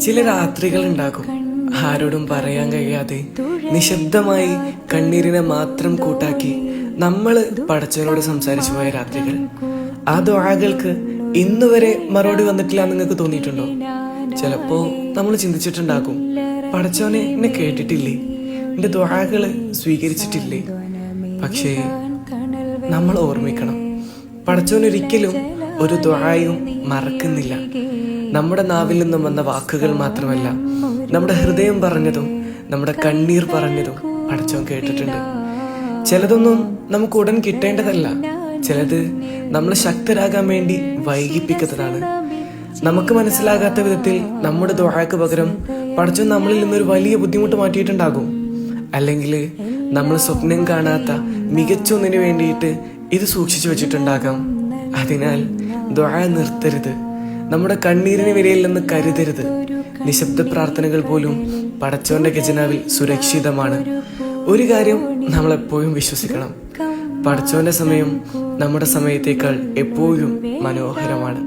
ചില രാത്രികൾ ഉണ്ടാകും ആരോടും പറയാൻ കഴിയാതെ നിശബ്ദമായി കണ്ണീരിനെ മാത്രം കൂട്ടാക്കി നമ്മൾ പടച്ചവനോട് സംസാരിച്ചു പോയ രാത്രികൾ. ആ ദുആകൾക്ക് ഇന്നുവരെ മറുപടി വന്നിട്ടില്ല എന്ന് നിങ്ങൾക്ക് തോന്നിയിട്ടുണ്ടോ? ചിലപ്പോ നമ്മൾ ചിന്തിച്ചിട്ടുണ്ടാകും, പടച്ചവനെ എന്നെ കേട്ടിട്ടില്ലേ, എന്റെ ദുആകള് സ്വീകരിച്ചിട്ടില്ലേ. പക്ഷേ നമ്മൾ ഓർമ്മിക്കണം, പടച്ചവൻ ഒരിക്കലും ഒരു ദുആയും മറക്കുന്നില്ല. നമ്മുടെ നാവിൽ നിന്നും വന്ന വാക്കുകൾ മാത്രമല്ല, നമ്മുടെ ഹൃദയം പറഞ്ഞതും നമ്മുടെ കണ്ണീർ പറഞ്ഞതും പടച്ചവൻ കേട്ടിട്ടുണ്ട്. ചിലതൊന്നും നമുക്ക് ഉടൻ കിട്ടേണ്ടതല്ല, ചിലത് നമ്മൾ ശക്തരാകാൻ വേണ്ടി വൈകിപ്പിക്കുന്നതാണ്. നമുക്ക് മനസ്സിലാകാത്ത വിധത്തിൽ നമ്മുടെ ദുആക്ക് പകരം പടച്ചവൻ നമ്മളിൽ നിന്നൊരു വലിയ ബുദ്ധിമുട്ട് മാറ്റിയിട്ടുണ്ടാകും. അല്ലെങ്കിൽ നമ്മൾ സ്വപ്നം കാണാത്ത മികച്ച ഒന്നിനു വേണ്ടിയിട്ട് ഇത് സൂക്ഷിച്ചു വെച്ചിട്ടുണ്ടാകാം. അതിനാൽ ദുആ നിർത്തരുത്, നമ്മുടെ കണ്ണീരിന് വിലയില്ലെന്ന് കരുതരുത്. നിശബ്ദ പ്രാർത്ഥനകൾ പോലും പടച്ചവന്റെ ഖജനാവിൽ സുരക്ഷിതമാണ്. ഒരു കാര്യം നമ്മൾ എപ്പോഴും വിശ്വസിക്കണം, പടച്ചവന്റെ സമയം നമ്മുടെ സമയത്തേക്കാൾ എപ്പോഴും മനോഹരമാണ്.